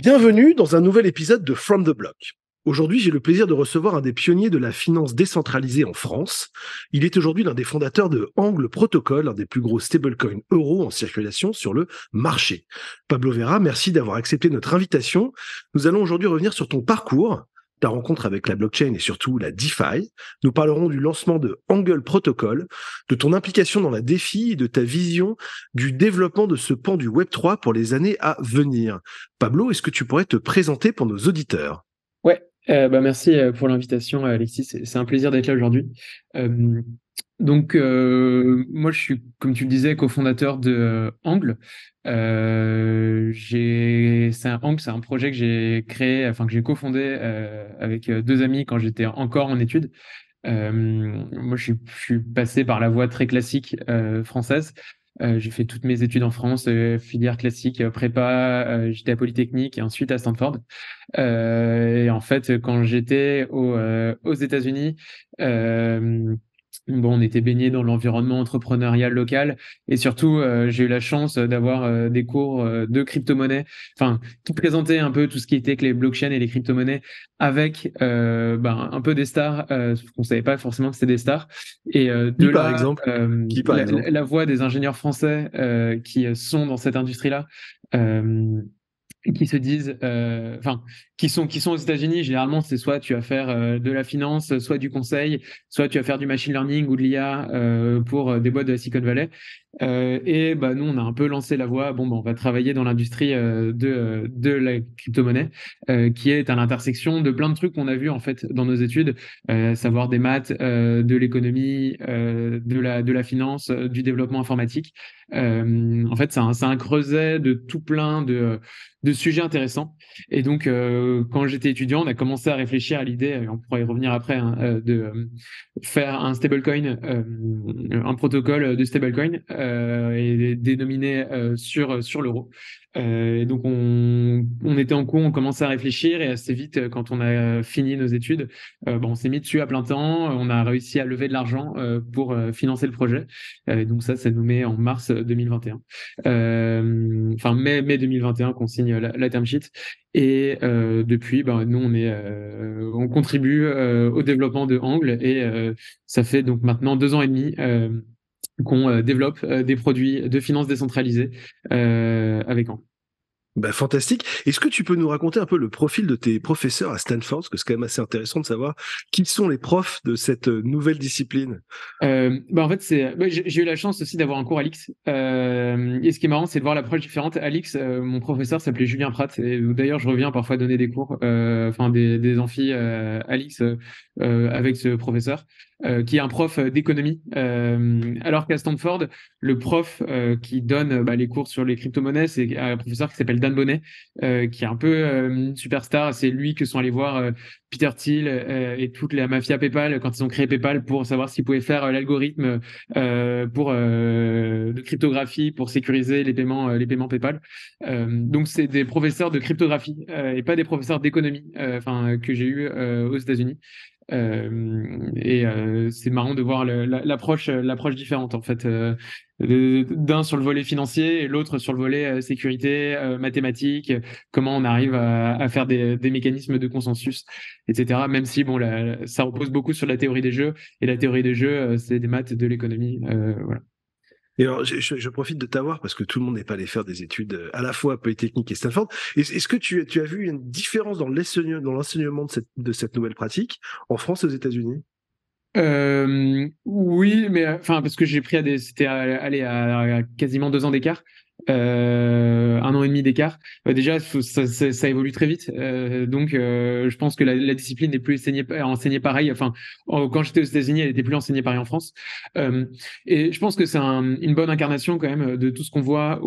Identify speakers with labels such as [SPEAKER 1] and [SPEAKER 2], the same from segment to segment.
[SPEAKER 1] Bienvenue dans un nouvel épisode de From the Block. Aujourd'hui, j'ai le plaisir de recevoir un des pionniers de la finance décentralisée en France. Il est aujourd'hui l'un des fondateurs de Angle Protocol, un des plus gros stablecoins euro en circulation sur le marché. Pablo Vera, merci d'avoir accepté notre invitation. Nous allons aujourd'hui revenir sur ton parcours, ta rencontre avec la blockchain et surtout la DeFi. Nous parlerons du lancement de Angle Protocol, de ton implication dans la DeFi et de ta vision du développement de ce pan du Web3 pour les années à venir. Pablo, est-ce que tu pourrais te présenter pour nos auditeurs?
[SPEAKER 2] Ouais, merci pour l'invitation, Alexis. C'est un plaisir d'être là aujourd'hui. Euh, Moi, je suis, comme tu le disais, cofondateur de Angle. Angle, c'est un projet que j'ai créé, enfin que j'ai cofondé avec deux amis quand j'étais encore en études. Moi, je suis passé par la voie très classique française. J'ai fait toutes mes études en France, filière classique, prépa, j'étais à Polytechnique et ensuite à Stanford. Et en fait, quand j'étais aux États-Unis, bon, on était baigné dans l'environnement entrepreneurial local et surtout, j'ai eu la chance d'avoir des cours de crypto-monnaie, enfin, qui présentaient un peu tout ce qui était que les blockchains et les crypto-monnaies avec un peu des stars, sauf qu'on savait pas forcément que c'était des stars. Et
[SPEAKER 1] Qui
[SPEAKER 2] de
[SPEAKER 1] par
[SPEAKER 2] là,
[SPEAKER 1] exemple? Qui par exemple?
[SPEAKER 2] la voix des ingénieurs français qui sont dans cette industrie-là. Euh, qui se disent, qui sont aux États-Unis, généralement, c'est soit tu vas faire de la finance, soit du conseil, soit tu vas faire du machine learning ou de l'IA pour des boîtes de la Silicon Valley. Nous, on a un peu lancé la voie. Bon, on va travailler dans l'industrie de la crypto-monnaie, qui est à l'intersection de plein de trucs qu'on a vus en fait dans nos études, savoir des maths, de l'économie, de la finance, du développement informatique. En fait, c'est un creuset de tout plein de sujets intéressants. Et donc, quand j'étais étudiant, on a commencé à réfléchir à l'idée, et on pourrait y revenir après, hein, de faire un stablecoin, un protocole de stablecoin et dénominé sur l'euro. Et donc, on était en cours, on commençait à réfléchir et assez vite, quand on a fini nos études, on s'est mis dessus à plein temps. On a réussi à lever de l'argent pour financer le projet. Donc ça nous met en mars 2021. Mai 2021 qu'on signe la term sheet. Et depuis, nous, on contribue au développement de Angle et ça fait donc maintenant 2 ans et demi qu'on développe des produits de finance décentralisée avec Angle.
[SPEAKER 1] Bah, fantastique. Est-ce que tu peux nous raconter un peu le profil de tes professeurs à Stanford? Parce que c'est quand même assez intéressant de savoir qui sont les profs de cette nouvelle discipline.
[SPEAKER 2] J'ai eu la chance aussi d'avoir un cours Alix. Et ce qui est marrant, c'est de voir l'approche différente. Alix, mon professeur s'appelait Julien Pratt. Et d'ailleurs, je reviens parfois donner des cours, des amphis Alix avec ce professeur, qui est un prof d'économie. Alors qu'à Stanford, le prof qui donne les cours sur les crypto-monnaies, c'est un professeur qui s'appelle Dan Bonnet, qui est un peu une superstar. C'est lui que sont allés voir Peter Thiel et toute la mafia PayPal quand ils ont créé PayPal pour savoir s'ils pouvaient faire l'algorithme de cryptographie pour sécuriser les paiements PayPal. Donc c'est des professeurs de cryptographie et pas des professeurs d'économie que j'ai eu aux États-Unis. C'est marrant de voir l'approche différente en fait, d'un sur le volet financier et l'autre sur le volet sécurité, mathématiques, comment on arrive à faire des mécanismes de consensus, etc. Même si ça repose beaucoup sur la théorie des jeux et la théorie des jeux, c'est des maths, de l'économie, voilà.
[SPEAKER 1] Et alors, je profite de t'avoir parce que tout le monde n'est pas allé faire des études à la fois à Polytechnique et Stanford. Est-ce que tu as vu une différence dans l'enseignement de cette nouvelle pratique en France et aux États-Unis?
[SPEAKER 2] Oui, mais parce que j'ai pris à quasiment 2 ans d'écart, 1 an et demi d'écart. Déjà, ça évolue très vite, donc je pense que la discipline n'est plus enseignée pareil. Quand j'étais aux États-Unis, elle était plus enseignée pareil en France. Et je pense que c'est une bonne incarnation quand même de tout ce qu'on voit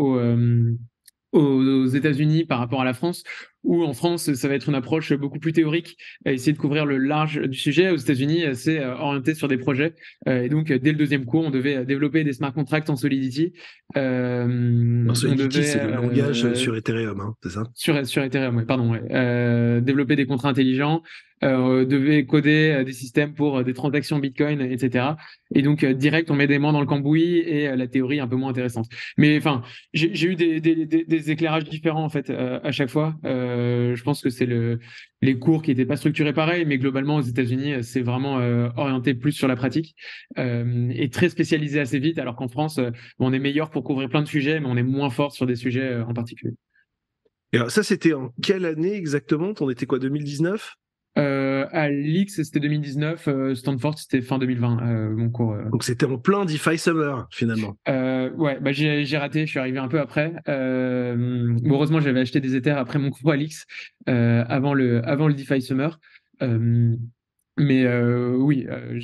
[SPEAKER 2] aux États-Unis par rapport à la France, où en France, ça va être une approche beaucoup plus théorique, à essayer de couvrir le large du sujet. Aux États-Unis, c'est orienté sur des projets. Et donc, dès le deuxième cours, on devait développer des smart contracts en Solidity.
[SPEAKER 1] Alors,
[SPEAKER 2] On
[SPEAKER 1] Solidity,
[SPEAKER 2] devait
[SPEAKER 1] c'est le langage sur Ethereum, hein, c'est ça?
[SPEAKER 2] sur Ethereum, ouais, pardon, ouais. Développer des contrats intelligents, devait coder des systèmes pour des transactions Bitcoin, etc. Et donc direct, on met des mains dans le cambouis et la théorie est un peu moins intéressante. Mais enfin, j'ai eu des éclairages différents en fait à chaque fois. Je pense que c'est les cours qui n'étaient pas structurés pareil, mais globalement aux États-Unis, c'est vraiment orienté plus sur la pratique et très spécialisé assez vite, alors qu'en France, on est meilleur pour couvrir plein de sujets, mais on est moins fort sur des sujets en particulier.
[SPEAKER 1] Et alors, ça, c'était en quelle année exactement? T'en étais quoi, 2019?
[SPEAKER 2] À l'X, c'était 2019, Stanford, c'était fin 2020, mon cours.
[SPEAKER 1] Donc c'était en plein DeFi Summer, finalement.
[SPEAKER 2] Ouais, bah j'ai raté, je suis arrivé un peu après. Heureusement, j'avais acheté des Ethers après mon cours à l'X, avant le DeFi Summer. Euh, mais oui, en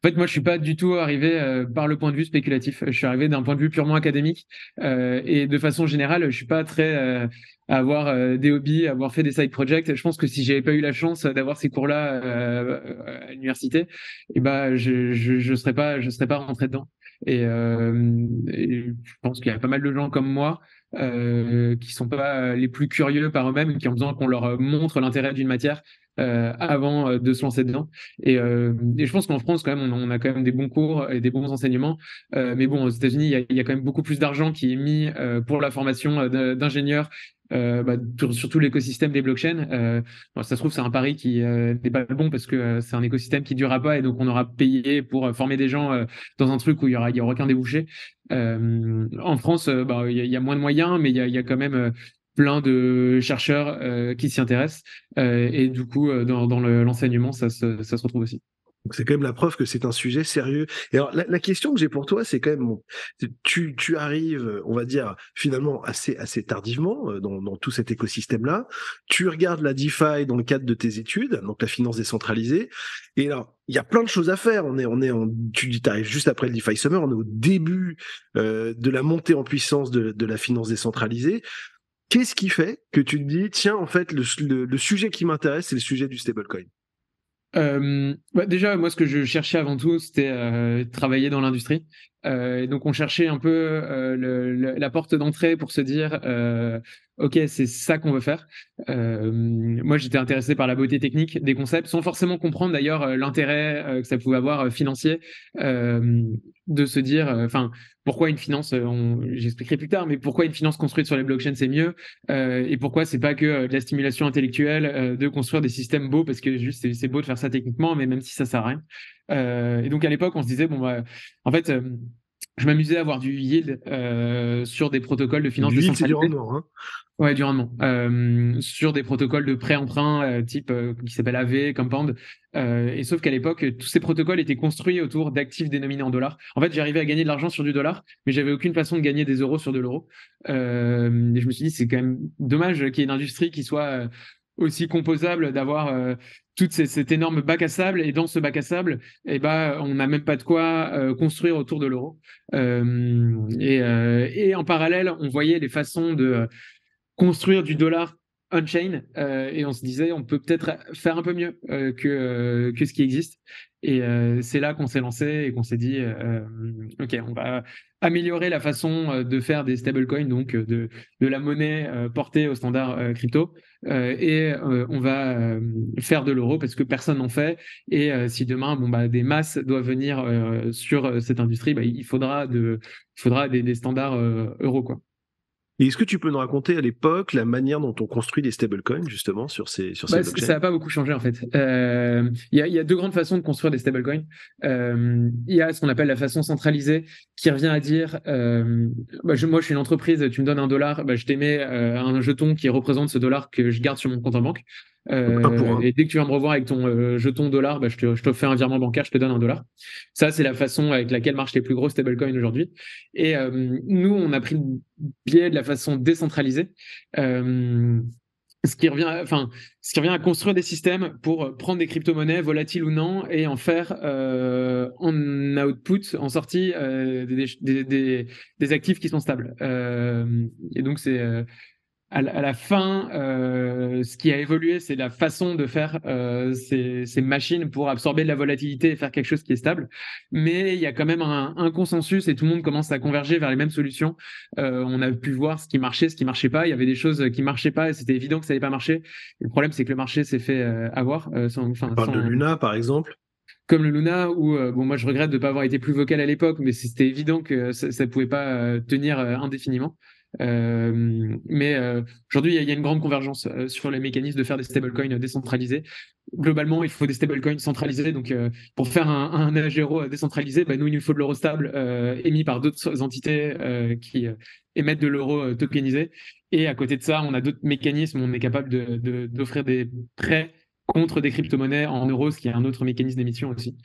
[SPEAKER 2] fait, moi, je suis pas du tout arrivé par le point de vue spéculatif. Je suis arrivé d'un point de vue purement académique et de façon générale, je suis pas très à avoir des hobbies, à avoir fait des side projects. Je pense que si j'avais pas eu la chance d'avoir ces cours-là à l'université, et ben je serais pas rentré dedans. Et je pense qu'il y a pas mal de gens comme moi qui sont pas les plus curieux par eux-mêmes, qui ont besoin qu'on leur montre l'intérêt d'une matière avant de se lancer dedans. Et je pense qu'en France, quand même, on a quand même des bons cours et des bons enseignements. Mais bon, aux États-Unis, il y a quand même beaucoup plus d'argent qui est mis pour la formation d'ingénieurs. Surtout l'écosystème des blockchains. Bon, ça se trouve, c'est un pari qui n'est pas bon parce que c'est un écosystème qui ne durera pas et donc on aura payé pour former des gens dans un truc où il y aura aucun débouché. En France, il y a moins de moyens, mais il y a quand même plein de chercheurs qui s'y intéressent. Et du coup, dans l'enseignement, ça se retrouve aussi.
[SPEAKER 1] Donc c'est quand même la preuve que c'est un sujet sérieux. Et alors la question que j'ai pour toi, c'est quand même, bon, tu arrives, on va dire, finalement assez tardivement dans tout cet écosystème-là. Tu regardes la DeFi dans le cadre de tes études, donc la finance décentralisée. Et alors, il y a plein de choses à faire. Tu dis, t'arrives juste après le DeFi Summer, on est au début de la montée en puissance de la finance décentralisée. Qu'est-ce qui fait que tu te dis, tiens, en fait, le sujet qui m'intéresse, c'est le sujet du stablecoin?
[SPEAKER 2] Déjà, moi, ce que je cherchais avant tout, c'était travailler dans l'industrie. Et donc, on cherchait un peu la porte d'entrée pour se dire, OK, c'est ça qu'on veut faire. Moi, j'étais intéressé par la beauté technique des concepts, sans forcément comprendre d'ailleurs l'intérêt que ça pouvait avoir financier, de se dire, enfin, pourquoi une finance, j'expliquerai plus tard, mais pourquoi une finance construite sur les blockchains, c'est mieux, et pourquoi c'est pas que de la stimulation intellectuelle, de construire des systèmes beaux, parce que juste c'est beau de faire ça techniquement, mais même si ça sert à rien. Et donc à l'époque, on se disait, bon, bah, en fait, je m'amusais à avoir du yield sur des protocoles de finance
[SPEAKER 1] Du yield, c'est du
[SPEAKER 2] décentralisée.
[SPEAKER 1] rendement, hein.
[SPEAKER 2] Ouais, du rendement. Sur des protocoles de prêt-emprunt type qui s'appelle AV, Compound. Et sauf qu'à l'époque, tous ces protocoles étaient construits autour d'actifs dénominés en dollars. En fait, j'arrivais à gagner de l'argent sur du dollar, mais j'avais aucune façon de gagner des euros sur de l'euro. Et je me suis dit, c'est quand même dommage qu'il y ait une industrie qui soit aussi composable, d'avoir cet énorme bac à sable. Et dans ce bac à sable, eh ben, on n'a même pas de quoi construire autour de l'euro. Et en parallèle, on voyait les façons de construire du dollar on-chain et on se disait on peut peut-être faire un peu mieux que ce qui existe. Et c'est là qu'on s'est lancé et qu'on s'est dit ok, on va améliorer la façon de faire des stablecoins, donc de la monnaie portée au standard crypto, et on va faire de l'euro parce que personne n'en fait. Et si demain bon, bah, des masses doivent venir sur cette industrie, bah, il faudra des standards euros, quoi.
[SPEAKER 1] Et est-ce que tu peux nous raconter à l'époque la manière dont on construit des stablecoins, justement, sur ces
[SPEAKER 2] Bah, ça
[SPEAKER 1] blockchains?
[SPEAKER 2] n'a pas beaucoup changé en fait. Il y a deux grandes façons de construire des stablecoins. Il y a ce qu'on appelle la façon centralisée qui revient à dire moi je suis une entreprise, tu me donnes un dollar, bah, je t'émets un jeton qui représente ce dollar que je garde sur mon compte en banque.
[SPEAKER 1] Donc un pour un.
[SPEAKER 2] Et dès que tu vas me revoir avec ton jeton dollar, bah, je te fais un virement bancaire, je te donne un dollar. Ça, c'est la façon avec laquelle marchent les plus gros stablecoins aujourd'hui. Et nous, on a pris le biais de la façon décentralisée. Euh, ce qui revient à construire des systèmes pour prendre des crypto-monnaies, volatiles ou non, et en faire en output, en sortie, des actifs qui sont stables. Et donc, à la fin, ce qui a évolué, c'est la façon de faire ces machines pour absorber de la volatilité et faire quelque chose qui est stable. Mais il y a quand même un consensus et tout le monde commence à converger vers les mêmes solutions. On a pu voir ce qui marchait pas. Il y avait des choses qui marchaient pas et c'était évident que ça allait pas marcher. Le problème, c'est que le marché s'est fait avoir.
[SPEAKER 1] On parle de Luna, par exemple.
[SPEAKER 2] Comme le Luna, où bon, moi je regrette de ne pas avoir été plus vocal à l'époque, mais c'était évident que ça ne pouvait pas tenir indéfiniment. Mais aujourd'hui, il y a une grande convergence sur les mécanismes de faire des stablecoins décentralisés. Globalement, il faut des stablecoins centralisés. Donc, pour faire un AGERO décentralisé, bah, nous, il nous faut de l'euro stable émis par d'autres entités qui émettent de l'euro tokenisé. Et à côté de ça, on a d'autres mécanismes. On est capable d'offrir des prêts contre des crypto-monnaies en euros, ce qui est un autre mécanisme d'émission aussi.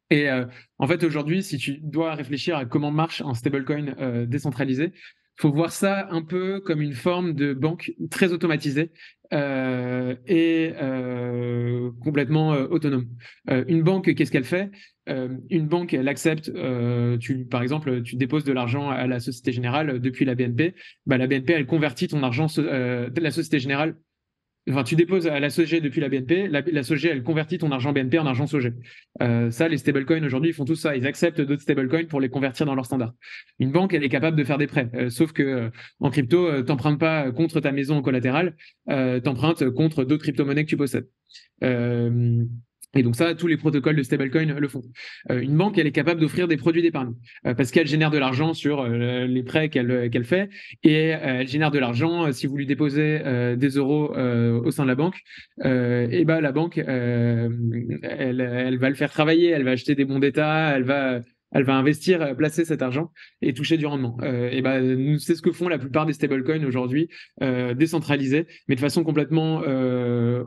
[SPEAKER 2] En fait, aujourd'hui, si tu dois réfléchir à comment marche un stablecoin décentralisé, faut voir ça un peu comme une forme de banque très automatisée et complètement autonome. Une banque, qu'est-ce qu'elle fait? Une banque, elle accepte, par exemple, tu déposes de l'argent à la Société Générale depuis la BNP. Bah, la BNP, elle convertit ton argent de la Société Générale. Enfin, tu déposes à la SOG depuis la BNP, la SOG, elle convertit ton argent BNP en argent SOG. Ça, les stablecoins aujourd'hui, ils font tout ça. Ils acceptent d'autres stablecoins pour les convertir dans leur standard. Une banque, elle est capable de faire des prêts. Sauf que en crypto, t'empruntes pas contre ta maison en collatéral, t'empruntes contre d'autres crypto-monnaies que tu possèdes. Et donc ça, tous les protocoles de stablecoin le font. Une banque, elle est capable d'offrir des produits d'épargne parce qu'elle génère de l'argent sur les prêts qu'elle fait et elle génère de l'argent si vous lui déposez des euros au sein de la banque. Et ben la banque, elle va le faire travailler, elle va acheter des bons d'État, elle va investir, placer cet argent et toucher du rendement. Et ben, c'est ce que font la plupart des stablecoins aujourd'hui, décentralisés, mais de façon complètement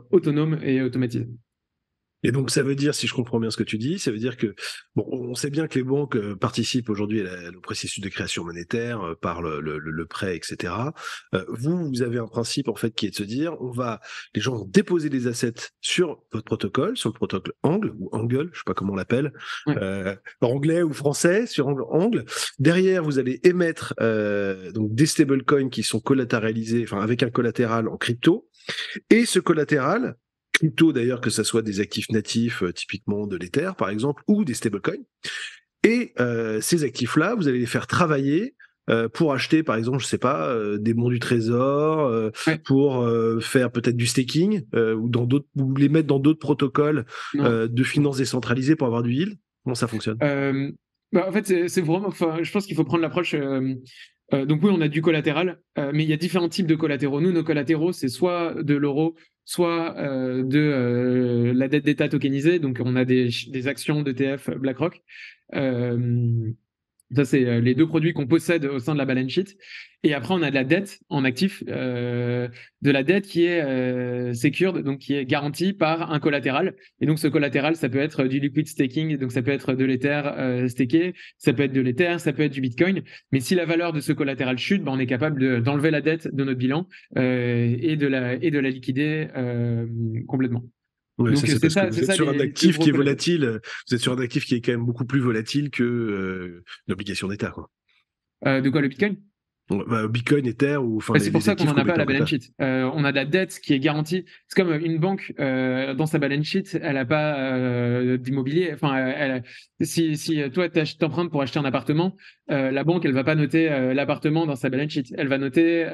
[SPEAKER 2] autonome et automatisée.
[SPEAKER 1] Et donc, ça veut dire, si je comprends bien ce que tu dis, ça veut dire que, bon, on sait bien que les banques participent aujourd'hui au processus de création monétaire par le prêt, etc. Vous avez un principe, en fait, qui est de se dire, les gens vont déposer des assets sur votre protocole, sur le protocole Angle, ou Angle, je sais pas comment on l'appelle,
[SPEAKER 2] Ouais.
[SPEAKER 1] anglais ou français, sur Angle. Derrière, vous allez émettre, donc des stablecoins qui sont collatéralisés, enfin, avec un collatéral en crypto. Et ce collatéral, crypto d'ailleurs, que ce soit des actifs natifs, typiquement de l'Ether par exemple, ou des stablecoins. Et ces actifs-là, vous allez les faire travailler pour acheter, par exemple, je sais pas, des bons du trésor,
[SPEAKER 2] Ouais.
[SPEAKER 1] pour faire peut-être du staking, ou les mettre dans d'autres protocoles de finances décentralisées pour avoir du yield. Comment ça fonctionne?
[SPEAKER 2] En fait, c'est vraiment, enfin, je pense qu'il faut prendre l'approche. Donc oui, on a du collatéral, mais il y a différents types de collatéraux. Nous, nos collatéraux, c'est soit de l'euro, soit de la dette d'État tokenisée. Donc on a des actions d'ETF BlackRock. Ça, c'est les deux produits qu'on possède au sein de la balance sheet. Et après, on a de la dette en actif, de la dette qui est secured, donc qui est garantie par un collatéral. Et donc, ce collatéral, ça peut être du liquid staking, donc ça peut être de l'Ether staké, ça peut être de l'Ether, ça peut être du Bitcoin. Mais si la valeur de ce collatéral chute, on est capable d'enlever la dette de notre bilan et de la liquider complètement.
[SPEAKER 1] Ouais,
[SPEAKER 2] Donc,
[SPEAKER 1] ça c'est parce que vous êtes
[SPEAKER 2] ça
[SPEAKER 1] sur un
[SPEAKER 2] les deux
[SPEAKER 1] actif
[SPEAKER 2] gros
[SPEAKER 1] qui est
[SPEAKER 2] collatéraux.
[SPEAKER 1] volatile. Vous êtes sur un actif qui est quand même beaucoup plus volatile que une obligation d'État, quoi.
[SPEAKER 2] De quoi, le Bitcoin?
[SPEAKER 1] Bitcoin, Ether ou enfin
[SPEAKER 2] C'est pour
[SPEAKER 1] les
[SPEAKER 2] ça qu'on
[SPEAKER 1] actifs
[SPEAKER 2] n'en a pas à
[SPEAKER 1] complètement
[SPEAKER 2] la
[SPEAKER 1] en
[SPEAKER 2] balance
[SPEAKER 1] État.
[SPEAKER 2] sheet. On a de la dette qui est garantie. C'est comme une banque dans sa balance sheet, elle n'a pas d'immobilier. Enfin, si toi t'empruntes pour acheter un appartement, la banque elle va pas noter l'appartement dans sa balance sheet. Elle va noter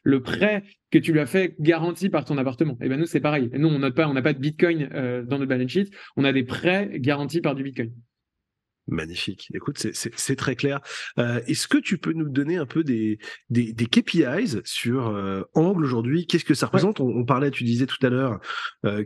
[SPEAKER 2] le prêt que tu lui as fait garanti par ton appartement. Et ben nous c'est pareil. Nous on note pas, on n'a pas de Bitcoin dans notre balance sheet. On a des prêts garantis par du Bitcoin.
[SPEAKER 1] Magnifique. Écoute, c'est très clair. Est-ce que tu peux nous donner un peu des KPIs sur Angle aujourd'hui? Qu'est-ce que ça
[SPEAKER 2] Ouais.
[SPEAKER 1] représente? On parlait, tu disais tout à l'heure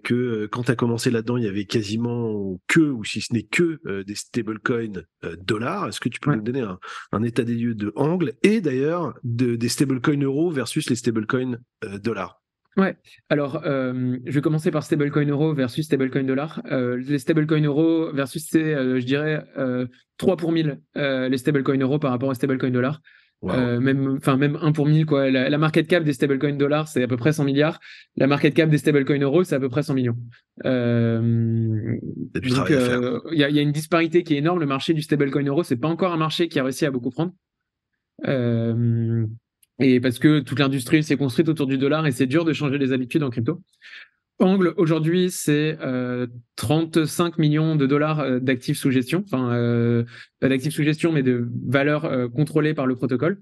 [SPEAKER 1] que quand tu as commencé là-dedans, il y avait quasiment que, ou si ce n'est que, des stablecoins dollars. Est-ce que tu peux
[SPEAKER 2] Ouais.
[SPEAKER 1] nous donner un état des lieux de Angle et d'ailleurs des stablecoins euros versus les stablecoins dollars?
[SPEAKER 2] Ouais, alors je vais commencer par stablecoin euro versus stablecoin dollar. Les stablecoin euro versus, c'est, je dirais, 3 pour 1000 les stablecoin euro par rapport aux stablecoin dollar.
[SPEAKER 1] Waouh.
[SPEAKER 2] Même 1 pour 1000, quoi. La market cap des stablecoin dollars, c'est à peu près 100 milliards. La market cap des stablecoin euros, c'est à peu près 100 millions.
[SPEAKER 1] Il y a du
[SPEAKER 2] Donc,
[SPEAKER 1] travail à faire.
[SPEAKER 2] il y a une disparité qui est énorme. Le marché du stablecoin euro, c'est pas encore un marché qui a réussi à beaucoup prendre. Euh, Et parce que toute l'industrie s'est construite autour du dollar et c'est dur de changer les habitudes en crypto. Angle, aujourd'hui, c'est 35 millions de dollars d'actifs sous gestion, enfin, pas d'actifs sous gestion, mais de valeurs contrôlées par le protocole,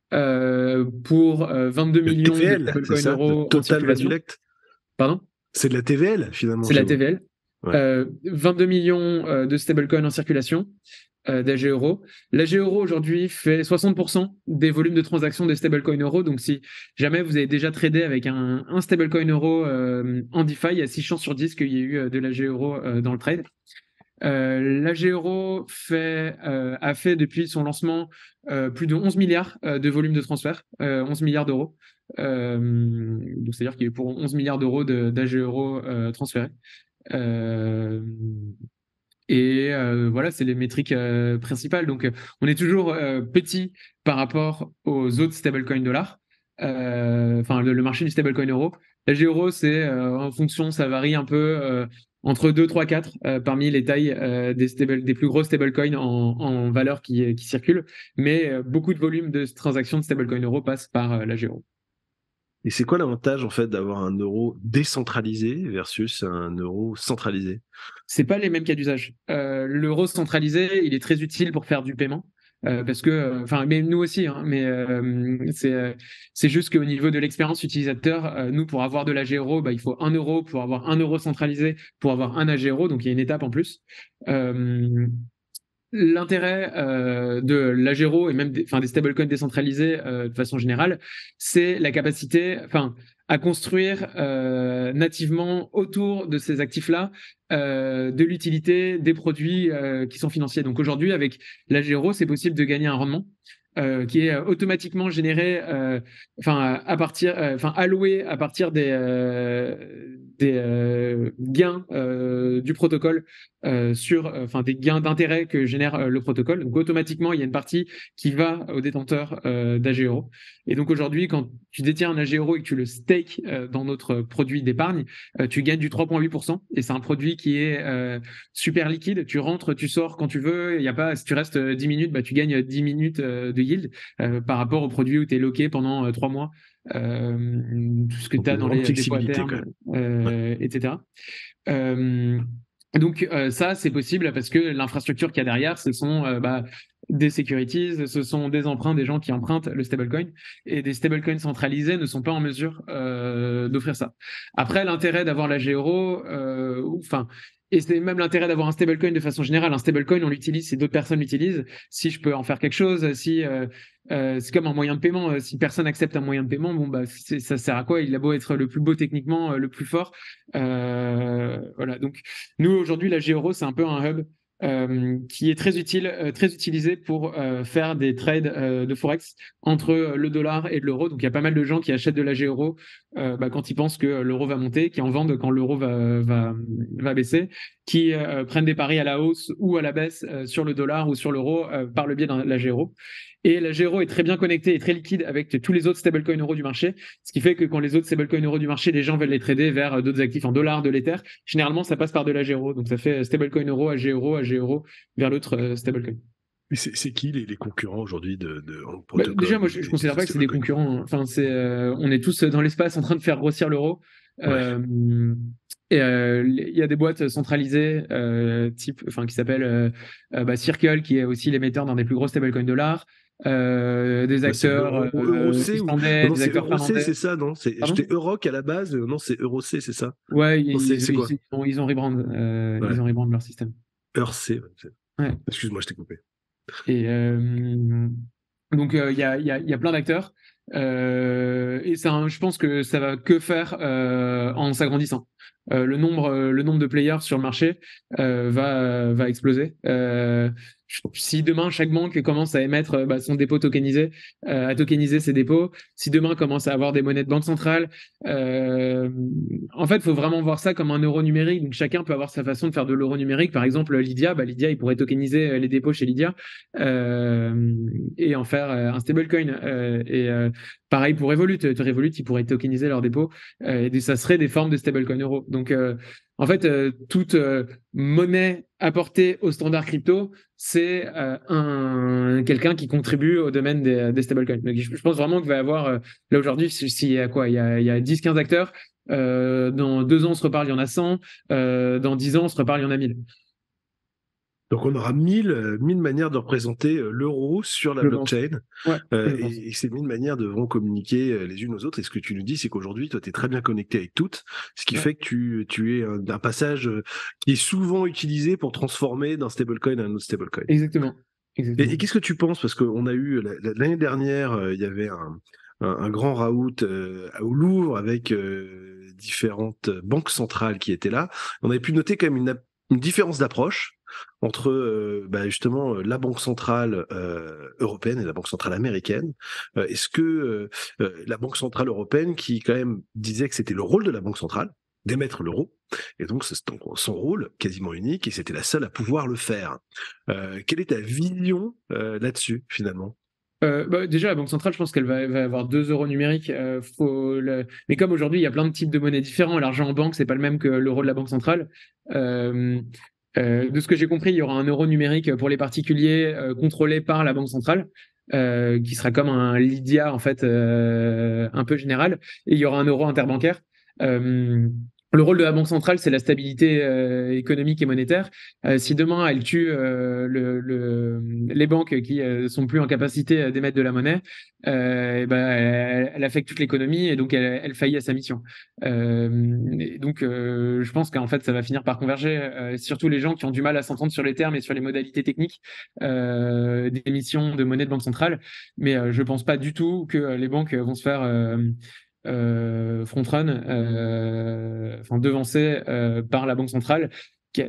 [SPEAKER 2] pour 22
[SPEAKER 1] Le
[SPEAKER 2] millions de
[SPEAKER 1] TVL, c'est
[SPEAKER 2] stablecoins
[SPEAKER 1] ça? Le
[SPEAKER 2] euros en
[SPEAKER 1] Total Value
[SPEAKER 2] circulation.
[SPEAKER 1] Lect?
[SPEAKER 2] Pardon?
[SPEAKER 1] C'est de la TVL, finalement,
[SPEAKER 2] C'est
[SPEAKER 1] chez
[SPEAKER 2] la
[SPEAKER 1] vous.
[SPEAKER 2] TVL.
[SPEAKER 1] Ouais.
[SPEAKER 2] 22 millions de stablecoins en circulation d'AG Euro. L'AG Euro aujourd'hui fait 60% des volumes de transactions des stablecoins euros. Donc, si jamais vous avez déjà tradé avec un stablecoin euro en DeFi, il y a 6 chances sur 10 qu'il y ait eu de l'AG Euro dans le trade. L'AG Euro a fait depuis son lancement plus de 11 milliards de volume de transfert, 11 milliards d'euros. Donc, c'est-à-dire qu'il y a eu pour 11 milliards d'euros d'AG Euro transférés. Et voilà, c'est les métriques principales. Donc, on est toujours petit par rapport aux autres stablecoins dollars. Enfin, le marché du stablecoin euro. La euro, c'est en fonction, ça varie un peu entre 2, 3, 4 parmi les tailles des plus gros stablecoins en valeur qui circulent. Mais beaucoup de volume de transactions de stablecoin euro passent par la euro.
[SPEAKER 1] Et c'est quoi l'avantage, en fait, d'avoir un euro décentralisé versus un euro centralisé?
[SPEAKER 2] C'est pas les mêmes cas d'usage. L'euro centralisé, il est très utile pour faire du paiement. Parce que, enfin, mais nous aussi, hein, mais c'est juste qu'au niveau de l'expérience utilisateur, nous, pour avoir de l'AG euro, bah, il faut 1 euro pour avoir 1 euro centralisé, pour avoir un AG euro, donc il y a une étape en plus. L'intérêt de l'Agero et même des stablecoins décentralisés de façon générale, c'est la capacité à construire nativement autour de ces actifs-là de l'utilité des produits qui sont financiers. Donc aujourd'hui, avec l'Agero, c'est possible de gagner un rendement qui est automatiquement généré, alloué à partir des gains du protocole des gains d'intérêt que génère le protocole. Donc automatiquement, il y a une partie qui va au détenteur d'AG Euro. Et donc aujourd'hui, quand tu détiens un AG Euro et que tu le stakes dans notre produit d'épargne, tu gagnes du 3,8%. Et c'est un produit qui est super liquide. Tu rentres, tu sors quand tu veux. Il y a pas, si tu restes 10 minutes, bah, tu gagnes 10 minutes de yield par rapport au produit où tu es loqué pendant 3 mois. Tout ce que
[SPEAKER 1] Donc,
[SPEAKER 2] tu as
[SPEAKER 1] une
[SPEAKER 2] dans
[SPEAKER 1] grande
[SPEAKER 2] les dépôts à
[SPEAKER 1] flexibilité, quand
[SPEAKER 2] terme,
[SPEAKER 1] même. Ouais.
[SPEAKER 2] etc. Donc ça, c'est possible parce que l'infrastructure qu'il y a derrière, ce sont des securities, ce sont des emprunts, des gens qui empruntent le stablecoin, et des stablecoins centralisés ne sont pas en mesure d'offrir ça. Après, l'intérêt d'avoir la Euro, et c'est même l'intérêt d'avoir un stablecoin de façon générale. Un stablecoin, on l'utilise si d'autres personnes l'utilisent. Si je peux en faire quelque chose, si c'est comme un moyen de paiement. Si personne accepte un moyen de paiement, bon bah ça sert à quoi? Il a beau être le plus beau techniquement, le plus fort. Voilà. Donc nous aujourd'hui, la Euro, c'est un peu un hub qui est très utile, très utilisé pour faire des trades de forex entre le dollar et l'euro. Donc il y a pas mal de gens qui achètent de la euro quand ils pensent que l'euro va monter, qui en vendent quand l'euro va baisser, qui prennent des paris à la hausse ou à la baisse sur le dollar ou sur l'euro par le biais de la euro. Et la Gero est très bien connectée et très liquide avec tous les autres stablecoins euros du marché, ce qui fait que quand les autres stablecoins euros du marché, les gens veulent les trader vers d'autres actifs en dollars, de l'Ether, généralement ça passe par de la Gero. Donc ça fait stablecoin euro, AG euro vers l'autre stablecoin.
[SPEAKER 1] Mais c'est qui les concurrents aujourd'hui en
[SPEAKER 2] Déjà,
[SPEAKER 1] protocole
[SPEAKER 2] moi, je ne considère pas que c'est des
[SPEAKER 1] stablecoin?
[SPEAKER 2] concurrents. Enfin, on est tous dans l'espace en train de faire grossir l'euro.
[SPEAKER 1] Ouais.
[SPEAKER 2] Il y a des boîtes centralisées qui s'appellent Circle, qui est aussi l'émetteur d'un des plus gros stablecoins dollars. Des
[SPEAKER 1] Ouais, c'est
[SPEAKER 2] acteurs
[SPEAKER 1] Eurocé ou non,
[SPEAKER 2] islandais,
[SPEAKER 1] non,
[SPEAKER 2] des
[SPEAKER 1] c'est
[SPEAKER 2] acteurs
[SPEAKER 1] Eurocé,
[SPEAKER 2] finlandais.
[SPEAKER 1] c'est ça, non?
[SPEAKER 2] Pardon?
[SPEAKER 1] J'étais Euroc à la base, non, c'est Eurocé, c'est ça?
[SPEAKER 2] Ouais,
[SPEAKER 1] Non, c'est quoi?
[SPEAKER 2] ils ont rebrand,
[SPEAKER 1] Ouais.
[SPEAKER 2] ils ont rebrand leur système.
[SPEAKER 1] Eurocé, ouais,
[SPEAKER 2] Ouais.
[SPEAKER 1] excuse-moi, je t'ai coupé.
[SPEAKER 2] Et donc il y a plein d'acteurs. Et je pense que ça va que faire en s'agrandissant. Le nombre de players sur le marché va exploser. Si demain chaque banque commence à émettre son dépôt tokenisé, à tokeniser ses dépôts, si demain commence à avoir des monnaies de banque centrale, en fait, il faut vraiment voir ça comme un euro numérique. Donc chacun peut avoir sa façon de faire de l'euro numérique. Par exemple, Lydia, il pourrait tokeniser les dépôts chez Lydia et en faire un stablecoin. Pareil pour Revolut. Revolut, ils pourraient tokeniser leurs dépôts et ça serait des formes de stablecoin euro. Donc, en fait, toute monnaie apportée au standard crypto, c'est quelqu'un qui contribue au domaine des stablecoins. Donc, je pense vraiment qu'il va y avoir, là aujourd'hui, s'il y a quoi? Il y a 10-15 acteurs. Dans 2 ans, on se reparle, il y en a 100. Dans 10 ans, on se reparle, il y en a 1000.
[SPEAKER 1] Donc on aura 1000 manières de représenter l'euro sur la
[SPEAKER 2] Je pense.
[SPEAKER 1] blockchain.
[SPEAKER 2] Ouais, je pense.
[SPEAKER 1] Et ces 1000 manières devront communiquer les unes aux autres. Et ce que tu nous dis, c'est qu'aujourd'hui, toi, tu es très bien connecté avec toutes, ce qui
[SPEAKER 2] Ouais.
[SPEAKER 1] fait que tu es un passage qui est souvent utilisé pour transformer d'un stablecoin à un autre stablecoin.
[SPEAKER 2] Exactement. Exactement.
[SPEAKER 1] Et qu'est-ce que tu penses? Parce qu'on a eu, l'année dernière, il y avait un grand raout au Louvre avec différentes banques centrales qui étaient là. On avait pu noter quand même une différence d'approche entre justement la banque centrale européenne et la banque centrale américaine. Est-ce que la banque centrale européenne, qui quand même disait que c'était le rôle de la banque centrale d'émettre l'euro, et donc c'est donc son rôle quasiment unique, et c'était la seule à pouvoir le faire. Quelle est ta vision là-dessus finalement?
[SPEAKER 2] Déjà, la Banque centrale, je pense qu'elle va avoir 2 euros numériques. Mais comme aujourd'hui, il y a plein de types de monnaies différents, l'argent en banque, c'est pas le même que l'euro de la Banque centrale. De ce que j'ai compris, il y aura un euro numérique pour les particuliers contrôlé par la Banque centrale, qui sera comme un Lydia, en fait, un peu général. Et il y aura un euro interbancaire. Le rôle de la Banque centrale, c'est la stabilité économique et monétaire. Si demain elle tue les banques qui sont plus en capacité d'émettre de la monnaie, elle affecte toute l'économie et donc elle faillit à sa mission. Et donc je pense qu'en fait ça va finir par converger. Surtout les gens qui ont du mal à s'entendre sur les termes et sur les modalités techniques d'émission de monnaie de banque centrale. Mais je pense pas du tout que les banques vont se faire front-run, enfin devancé par la banque centrale,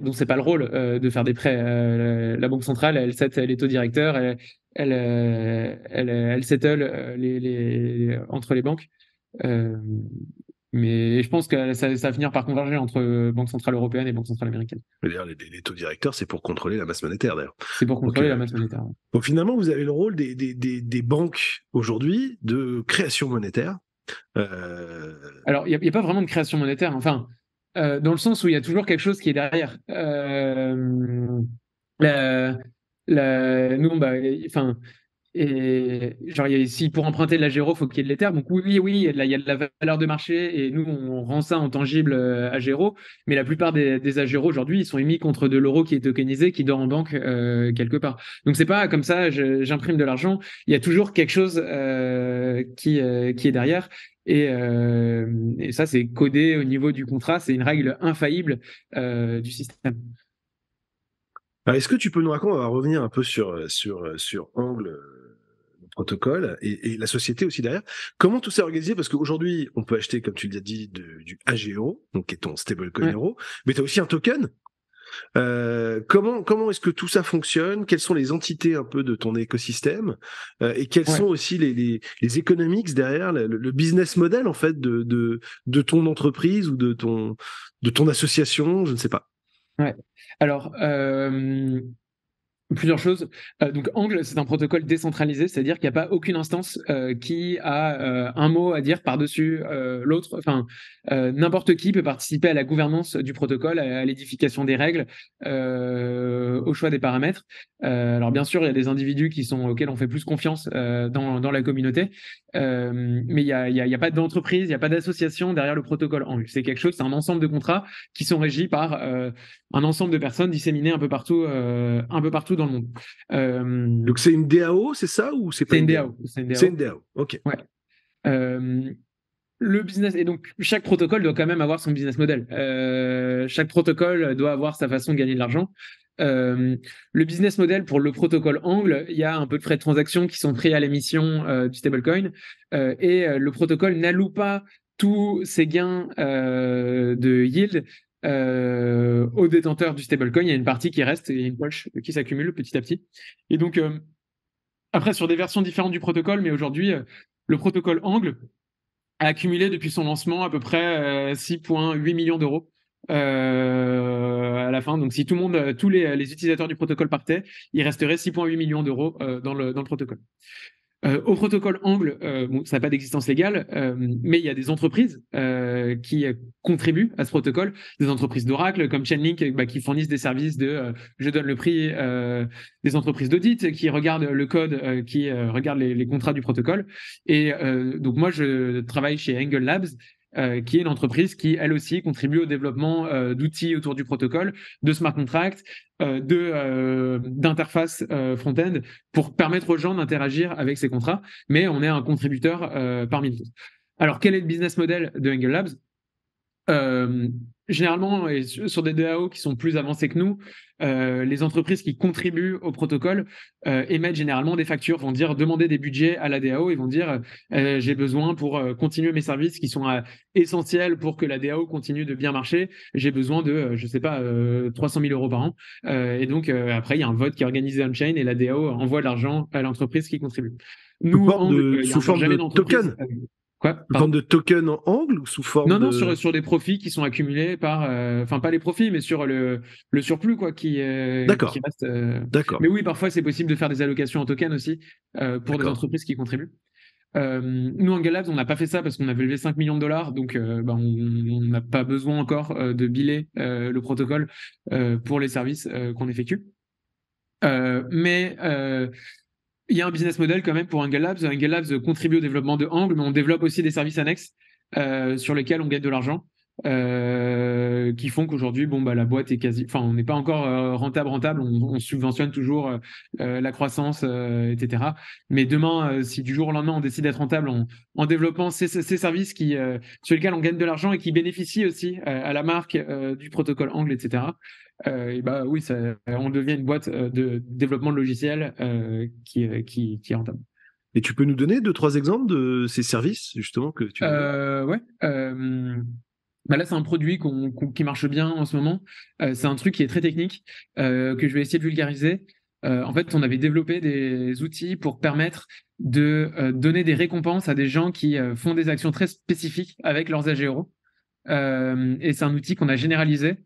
[SPEAKER 2] dont c'est pas le rôle de faire des prêts. La banque centrale, elle set les taux directeurs, elle settle entre les banques. Mais je pense que ça va finir par converger entre Banque centrale européenne et Banque centrale américaine.
[SPEAKER 1] D'ailleurs, les taux directeurs, c'est pour contrôler la masse monétaire, d'ailleurs.
[SPEAKER 2] C'est pour
[SPEAKER 1] Donc,
[SPEAKER 2] contrôler la masse monétaire.
[SPEAKER 1] donc finalement, vous avez le rôle des banques aujourd'hui de création monétaire.
[SPEAKER 2] Alors, il n'y a pas vraiment de création monétaire. Enfin, dans le sens où il y a toujours quelque chose qui est derrière. Nous, enfin, et genre, si pour emprunter de la Géro, faut qu'il y ait de l'Ether. Donc oui, il y a de la valeur de marché et nous, on rend ça en tangible à Géro. Mais la plupart des Agéros aujourd'hui, ils sont émis contre de l'euro qui est tokenisé, qui dort en banque quelque part. Donc c'est pas comme ça, j'imprime de l'argent. Il y a toujours quelque chose qui est derrière. Et ça, c'est codé au niveau du contrat. C'est une règle infaillible du système.
[SPEAKER 1] Alors, est-ce que tu peux nous raconter, on va revenir un peu sur Angle, le protocole, et la société aussi derrière. Comment tout ça est organisé? Parce qu'aujourd'hui, on peut acheter, comme tu l'as dit, du AGEO, donc qui est ton stablecoin euro, mais tu as aussi un token. Comment est-ce que tout ça fonctionne? Quelles sont les entités un peu de ton écosystème? Et quels sont aussi les economics derrière, le business model en fait de ton entreprise ou de ton association, je ne sais pas.
[SPEAKER 2] Ouais. Alors, plusieurs choses. Donc, Angle, c'est un protocole décentralisé, c'est-à-dire qu'il n'y a pas aucune instance qui a un mot à dire par-dessus l'autre. Enfin, n'importe qui peut participer à la gouvernance du protocole, à l'édification des règles, au choix des paramètres. Alors, bien sûr, il y a des individus auxquels on fait plus confiance dans la communauté, mais il y a pas d'entreprise, il n'y a pas d'association derrière le protocole Angle. C'est quelque chose, c'est un ensemble de contrats qui sont régis par un ensemble de personnes disséminées un peu partout dans le monde.
[SPEAKER 1] Donc c'est une DAO, c'est ça, ou c'est pas
[SPEAKER 2] C'est
[SPEAKER 1] une
[SPEAKER 2] une
[SPEAKER 1] DAO?
[SPEAKER 2] DAO. C'est une DAO.
[SPEAKER 1] C'est une DAO, ok.
[SPEAKER 2] Ouais. Le business, et donc chaque protocole doit quand même avoir son business model. Chaque protocole doit avoir sa façon de gagner de l'argent. Le business model pour le protocole Angle, il y a un peu de frais de transaction qui sont pris à l'émission du stablecoin, et le protocole n'alloue pas tous ses gains de yield aux détenteurs du stablecoin. Il y a une partie qui reste, et il y a une poche qui s'accumule petit à petit. Et donc, après, sur des versions différentes du protocole, mais aujourd'hui, le protocole Angle a accumulé depuis son lancement à peu près 6,8 millions d'euros à la fin. Donc, si tout le monde, tous les utilisateurs du protocole partaient, il resterait 6,8 millions d'euros dans le protocole. Au protocole Angle, bon, ça n'a pas d'existence légale, mais il y a des entreprises qui contribuent à ce protocole, des entreprises d'Oracle comme Chainlink qui fournissent des services de je donne le prix, des entreprises d'audit qui regardent le code, qui regardent les contrats du protocole. Et donc moi, je travaille chez Angle Labs, qui est une entreprise qui, elle aussi, contribue au développement d'outils autour du protocole, de smart contracts, d'interfaces front-end pour permettre aux gens d'interagir avec ces contrats, mais on est un contributeur parmi nous. Alors, quel est le business model de Angle Labs? Généralement, et sur des DAO qui sont plus avancés que nous, les entreprises qui contribuent au protocole émettent généralement des factures, vont dire demander des budgets à la DAO et vont dire j'ai besoin pour continuer mes services qui sont essentiels pour que la DAO continue de bien marcher, j'ai besoin de, je sais pas, 300 000 euros par an. Et donc après, il y a un vote qui est organisé on-chain et la DAO envoie de l'argent à l'entreprise qui contribue. Nous, il y a
[SPEAKER 1] Sous forme
[SPEAKER 2] jamais
[SPEAKER 1] de
[SPEAKER 2] d'entreprise.
[SPEAKER 1] token?
[SPEAKER 2] Quoi?
[SPEAKER 1] Sous forme de token en Angle ou sous forme
[SPEAKER 2] Non,
[SPEAKER 1] de...
[SPEAKER 2] sur des profits qui sont accumulés par, enfin pas les profits, mais sur le surplus quoi, qui
[SPEAKER 1] D'accord,
[SPEAKER 2] reste.
[SPEAKER 1] d'accord,
[SPEAKER 2] Mais oui, parfois c'est possible de faire des allocations en token aussi pour des
[SPEAKER 1] d'accord.
[SPEAKER 2] entreprises qui contribuent. Nous, en Labs, on n'a pas fait ça parce qu'on avait levé 5 millions de dollars, donc on n'a pas besoin encore de biller le protocole pour les services qu'on effectue. Mais il y a un business model quand même pour Angle Labs. Angle Labs contribue au développement de Angle, mais on développe aussi des services annexes sur lesquels on gagne de l'argent, qui font qu'aujourd'hui, bon, bah, la boîte est quasi, enfin, on n'est pas encore rentable, on subventionne toujours la croissance, etc. Mais demain, si du jour au lendemain on décide d'être rentable en développant ces services sur lesquels on gagne de l'argent et qui bénéficient aussi à la marque du protocole Angle, etc. Et bah oui, on devient une boîte de développement de logiciels qui est rentable.
[SPEAKER 1] Et tu peux nous donner deux, trois exemples de ces services, justement, que tu développes?
[SPEAKER 2] Ouais. Bah là, c'est un produit qui marche bien en ce moment. C'est un truc qui est très technique, que je vais essayer de vulgariser. En fait, on avait développé des outils pour permettre de donner des récompenses à des gens qui font des actions très spécifiques avec leurs AGERO. Et c'est un outil qu'on a généralisé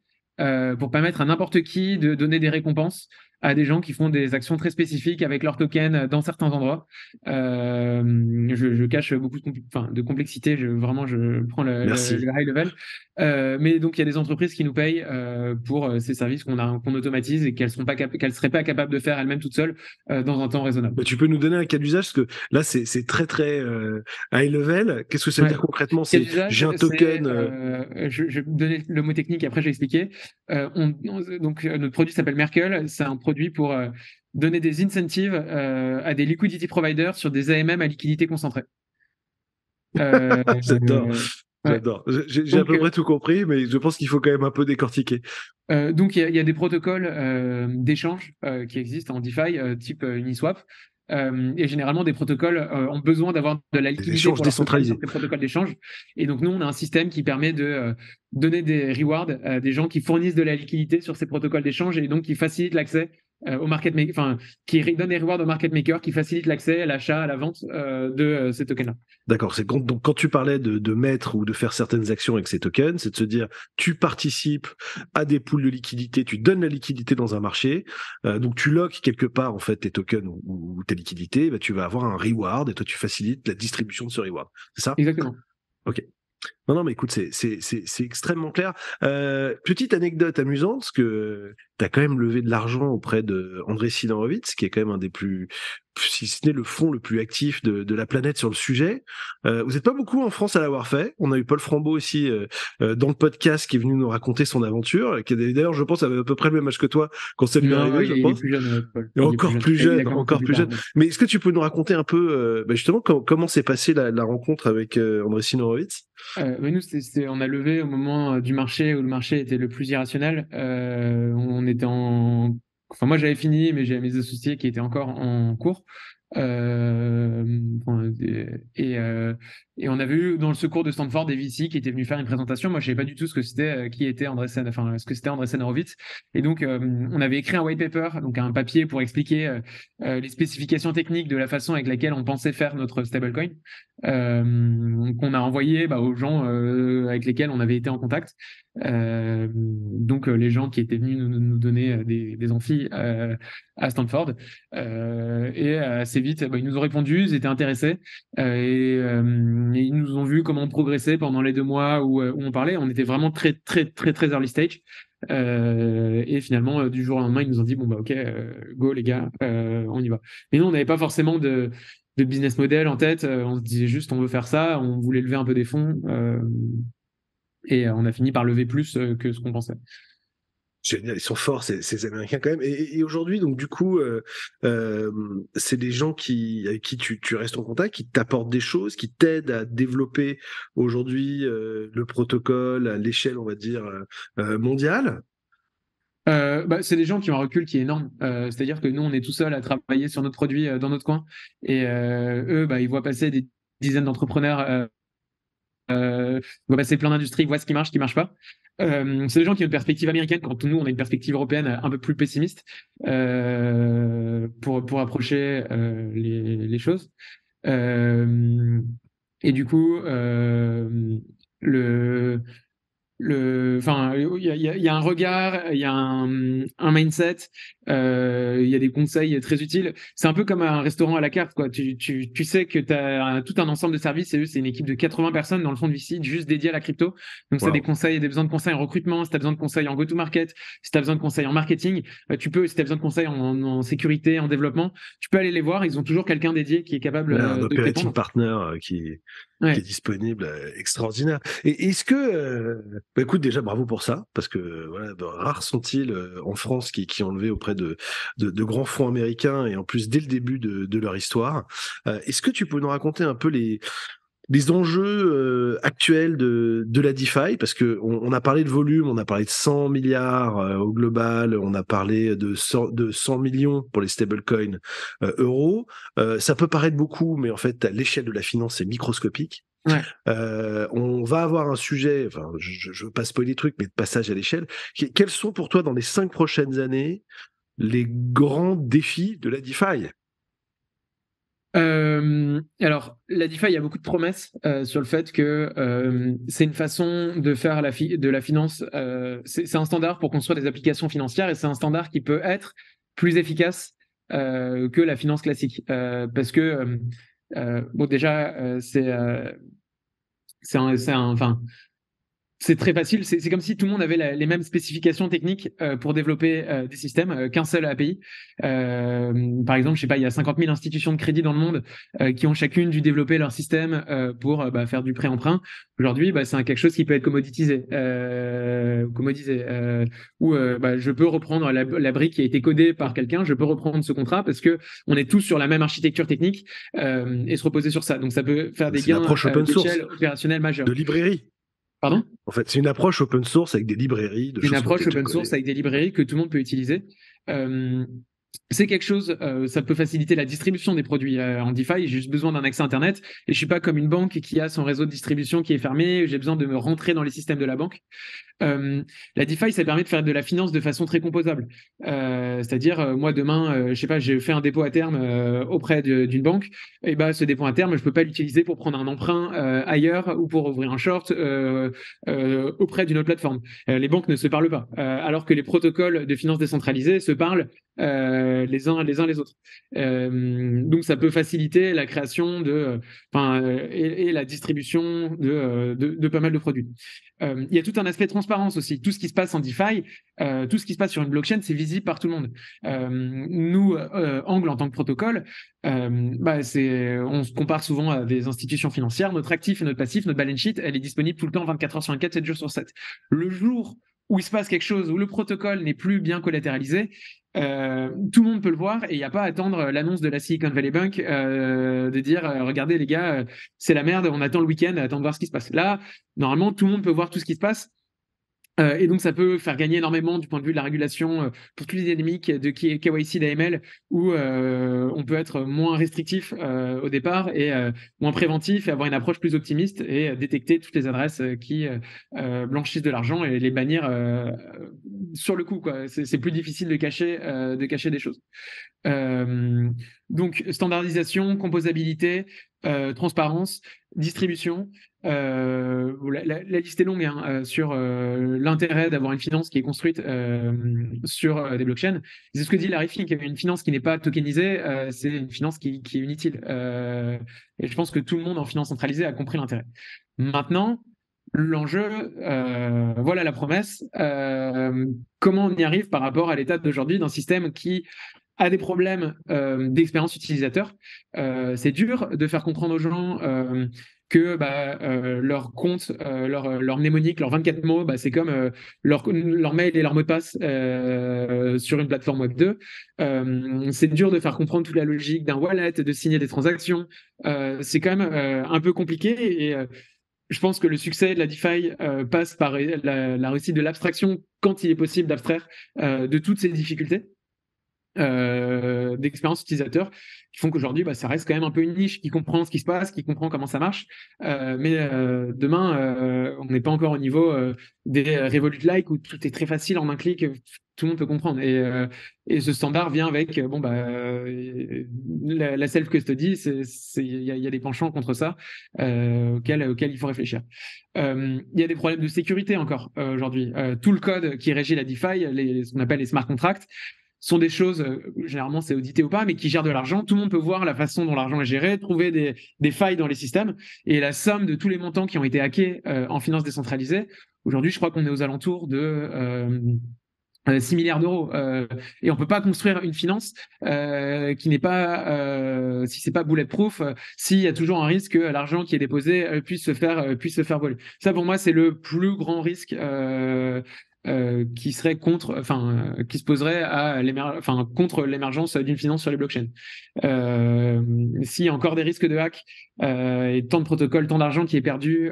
[SPEAKER 2] pour permettre à n'importe qui de donner des récompenses à des gens qui font des actions très spécifiques avec leurs tokens dans certains endroits. Je cache beaucoup de complexité, vraiment je prends
[SPEAKER 1] Merci.
[SPEAKER 2] le high level. Mais donc il y a des entreprises qui nous payent pour ces services qu'on automatise et qu'elles seraient pas capables de faire elles-mêmes toutes seules dans un temps raisonnable.
[SPEAKER 1] Bah, tu peux nous donner un cas d'usage, parce que là, c'est très, très high level. Qu'est-ce que ça veut
[SPEAKER 2] Ouais.
[SPEAKER 1] dire concrètement?
[SPEAKER 2] Cas
[SPEAKER 1] C'est j'ai
[SPEAKER 2] d'usage,
[SPEAKER 1] un
[SPEAKER 2] c'est,
[SPEAKER 1] token.
[SPEAKER 2] je vais donner le mot technique, après je vais expliquer. Donc notre produit s'appelle Merkle, c'est un produit pour donner des incentives à des liquidity providers sur des AMM à liquidité concentrée.
[SPEAKER 1] J'adore,
[SPEAKER 2] Ouais.
[SPEAKER 1] j'adore. J'ai à
[SPEAKER 2] Donc,
[SPEAKER 1] peu près tout compris, mais je pense qu'il faut quand même un peu décortiquer.
[SPEAKER 2] donc il y a des protocoles d'échange qui existent en DeFi, type Uniswap. Et généralement, des protocoles ont besoin d'avoir de la
[SPEAKER 1] Des
[SPEAKER 2] liquidité
[SPEAKER 1] échanges
[SPEAKER 2] pour leurs tokens sur
[SPEAKER 1] décentralisés.
[SPEAKER 2] ces protocoles d'échange. Et donc, nous, on a un système qui permet de donner des rewards à des gens qui fournissent de la liquidité sur ces protocoles d'échange et donc qui facilitent l'accès au market maker, enfin, qui donne des rewards au market maker, qui facilitent l'accès à l'achat, à la vente de ces tokens-là.
[SPEAKER 1] D'accord. Donc, quand tu parlais de mettre ou de faire certaines actions avec ces tokens, c'est de se dire, tu participes à des pools de liquidité, tu donnes la liquidité dans un marché, donc tu loques quelque part, en fait, tes tokens ou tes liquidités, bah, tu vas avoir un reward et toi, tu facilites la distribution de ce reward. C'est ça?
[SPEAKER 2] Exactement.
[SPEAKER 1] Ok. Non, non, mais écoute, c'est extrêmement clair. Petite anecdote amusante, parce que tu as quand même levé de l'argent auprès de Andreessen Horowitz, qui est quand même un des plus, si ce n'est le fonds le plus actif de la planète sur le sujet. Vous n'êtes pas beaucoup en France à l'avoir fait. On a eu Paul Frambeau aussi dans le podcast qui est venu nous raconter son aventure, qui d'ailleurs, je pense, avait à peu près le même âge que toi quand ça lui est
[SPEAKER 2] Non,
[SPEAKER 1] arrivé, je
[SPEAKER 2] il est
[SPEAKER 1] pense.
[SPEAKER 2] plus jeune, Paul.
[SPEAKER 1] Et
[SPEAKER 2] Il est plus
[SPEAKER 1] encore
[SPEAKER 2] jeune.
[SPEAKER 1] plus
[SPEAKER 2] Il a
[SPEAKER 1] jeune,
[SPEAKER 2] commencé
[SPEAKER 1] encore
[SPEAKER 2] plus
[SPEAKER 1] plus
[SPEAKER 2] tard.
[SPEAKER 1] jeune. Mais est-ce que tu peux nous raconter un peu, justement, comment s'est passée la rencontre avec Andreessen Horowitz?
[SPEAKER 2] Mais nous, on a levé au moment du marché où le marché était le plus irrationnel. On était enfin, moi, j'avais fini, mais j'avais mes associés qui étaient encore en cours. Euh, enfin, et, Et on avait eu dans ce cours de Stanford des VC qui étaient venus faire une présentation. Moi, je savais pas du tout ce que c'était, qui était Andreessen, enfin ce que c'était Andreessen Horowitz. Et donc, on avait écrit un white paper, donc un papier pour expliquer les spécifications techniques de la façon avec laquelle on pensait faire notre stablecoin, qu'on a envoyé aux gens avec lesquels on avait été en contact. Donc les gens qui étaient venus nous donner des amphis à Stanford, et assez vite ils nous ont répondu, ils étaient intéressés, et ils nous ont vu comment on progressait pendant les 2 mois où on parlait. On était vraiment très très très très early stage, et finalement du jour au lendemain ils nous ont dit bon ok, go les gars, on y va. Mais nous on n'avait pas forcément de business model en tête, on se disait juste on veut faire ça, on voulait lever un peu des fonds, et on a fini par lever plus que ce qu'on pensait.
[SPEAKER 1] Génial, ils sont forts ces Américains quand même. Et aujourd'hui, donc du coup, c'est des gens avec qui tu restes en contact, qui t'apportent des choses, qui t'aident à développer aujourd'hui le protocole à l'échelle, on va dire, mondiale.
[SPEAKER 2] C'est des gens qui ont un recul qui est énorme. C'est-à-dire que nous, on est tout seul à travailler sur notre produit dans notre coin, et eux, ils voient passer des dizaines d'entrepreneurs, ils voient passer plein d'industries, ils voient ce qui marche pas. C'est des gens qui ont une perspective américaine quand nous, on a une perspective européenne un peu plus pessimiste, pour approcher les choses. Et du coup, il y a un regard, il y a un mindset, il y a des conseils très utiles. C'est un peu comme un restaurant à la carte, quoi. Tu sais que tu as tout un ensemble de services, et eux, c'est une équipe de 80 personnes dans le fond de VC juste dédiée à la crypto. Donc, c'est des conseils, des besoins de conseils en recrutement, si tu as besoin de conseils en go-to-market, si tu as besoin de conseils en marketing, si tu as besoin de conseils en sécurité, en développement, tu peux aller les voir. Ils ont toujours quelqu'un dédié qui est capable
[SPEAKER 1] Un
[SPEAKER 2] de te
[SPEAKER 1] operating
[SPEAKER 2] répondre.
[SPEAKER 1] partner qui est disponible, extraordinaire. Et est-ce que, écoute, déjà bravo pour ça, parce que voilà, rares sont-ils en France qui ont levé auprès de grands fonds américains, et en plus dès le début de leur histoire. Est-ce que tu peux nous raconter un peu les enjeux actuels de la DeFi, parce que on a parlé de volume, on a parlé de 100 milliards au global, on a parlé de 100 millions pour les stablecoins euros. Ça peut paraître beaucoup, mais en fait, à l'échelle de la finance, c'est microscopique.
[SPEAKER 2] Ouais.
[SPEAKER 1] On va avoir un sujet, enfin, je veux pas spoiler les trucs, mais de passage à l'échelle. Quels sont pour toi, dans les 5 prochaines années, les grands défis de la DeFi?
[SPEAKER 2] Alors, la DeFi, il y a beaucoup de promesses sur le fait que c'est une façon de faire de la finance. C'est un standard pour construire des applications financières, et c'est un standard qui peut être plus efficace que la finance classique. Parce que, déjà, enfin, c'est très facile. C'est comme si tout le monde avait les mêmes spécifications techniques pour développer des systèmes, qu'un seul API. Par exemple, je sais pas, il y a 50 000 institutions de crédit dans le monde qui ont chacune dû développer leur système pour faire du prêt-emprunt. Aujourd'hui, c'est quelque chose qui peut être commoditisé, où je peux reprendre la brique qui a été codée par quelqu'un, je peux reprendre ce contrat parce que on est tous sur la même architecture technique, et se reposer sur ça. Donc, ça peut faire des
[SPEAKER 1] C'est une
[SPEAKER 2] gains
[SPEAKER 1] approche open source,
[SPEAKER 2] d'échelle opérationnelle majeure.
[SPEAKER 1] de librairie.
[SPEAKER 2] Pardon?
[SPEAKER 1] En fait, c'est une approche open source avec des librairies, de
[SPEAKER 2] Une
[SPEAKER 1] choses
[SPEAKER 2] approche
[SPEAKER 1] que tu
[SPEAKER 2] open
[SPEAKER 1] connais.
[SPEAKER 2] source avec des librairies que tout le monde peut utiliser. C'est quelque chose, ça peut faciliter la distribution des produits en DeFi. J'ai juste besoin d'un accès Internet, et je suis pas comme une banque qui a son réseau de distribution qui est fermé. J'ai besoin de me rentrer dans les systèmes de la banque. La DeFi, ça permet de faire de la finance de façon très composable. C'est-à-dire, moi, demain, je sais pas, j'ai fait un dépôt à terme auprès d'une banque. Et ce dépôt à terme, je peux pas l'utiliser pour prendre un emprunt ailleurs, ou pour ouvrir un short auprès d'une autre plateforme. Les banques ne se parlent pas, alors que les protocoles de finance décentralisée se parlent les uns les autres. Donc, ça peut faciliter la création et la distribution de pas mal de produits. Il y a tout un aspect de transparence aussi. Tout ce qui se passe en DeFi, tout ce qui se passe sur une blockchain, c'est visible par tout le monde. Nous, Angle, en tant que protocole, on se compare souvent à des institutions financières. Notre actif et notre passif, notre balance sheet, elle est disponible tout le temps, 24 heures sur 24, 7 jours sur 7. Le jour où il se passe quelque chose, où le protocole n'est plus bien collatéralisé, tout le monde peut le voir, et il n'y a pas à attendre l'annonce de la Silicon Valley Bank de dire regardez les gars, c'est la merde, on attend le week-end, attend de voir ce qui se passe. Là, normalement, tout le monde peut voir tout ce qui se passe. Et donc, ça peut faire gagner énormément du point de vue de la régulation pour toutes les dynamiques de KYC, d'AML, où on peut être moins restrictif au départ et moins préventif et avoir une approche plus optimiste et détecter toutes les adresses qui blanchissent de l'argent et les bannir sur le coup, quoi. C'est plus difficile de cacher des choses. Donc, standardisation, composabilité, transparence, distribution. La liste est longue hein, sur l'intérêt d'avoir une finance qui est construite sur des blockchains. C'est ce que dit Larry Fink, une finance qui n'est pas tokenisée, c'est une finance qui est inutile. Et je pense que tout le monde en finance centralisée a compris l'intérêt. Maintenant, l'enjeu, voilà la promesse. Comment on y arrive par rapport à l'état d'aujourd'hui d'un système qui a des problèmes d'expérience utilisateur. C'est dur de faire comprendre aux gens que leur compte, leur mnémonique, leurs 24 mots, c'est comme leur mail et leur mot de passe sur une plateforme Web 2. C'est dur de faire comprendre toute la logique d'un wallet, de signer des transactions. C'est quand même un peu compliqué et je pense que le succès de la DeFi passe par la réussite de l'abstraction quand il est possible d'abstraire de toutes ces difficultés. D'expérience utilisateur qui font qu'aujourd'hui ça reste quand même un peu une niche qui comprend ce qui se passe, qui comprend comment ça marche, mais demain on n'est pas encore au niveau des Revolut-like où tout est très facile en un clic, tout le monde peut comprendre et ce standard vient avec la self-custody, il y a des penchants contre ça auxquels il faut réfléchir. Il y a des problèmes de sécurité encore aujourd'hui. Tout le code qui régit la DeFi, ce qu'on appelle les smart contracts, sont des choses, généralement c'est audité ou pas, mais qui gèrent de l'argent. Tout le monde peut voir la façon dont l'argent est géré, trouver des failles dans les systèmes. Et la somme de tous les montants qui ont été hackés en finance décentralisée, aujourd'hui je crois qu'on est aux alentours de 6 milliards d'euros. Et on peut pas construire une finance qui n'est pas, si c'est pas bulletproof, s'il y a toujours un risque que l'argent qui est déposé puisse se faire voler. Ça pour moi c'est le plus grand risque qui serait qui se poserait contre l'émergence d'une finance sur les blockchains. S'il y a encore des risques de hack et tant de protocoles, tant d'argent qui est perdu,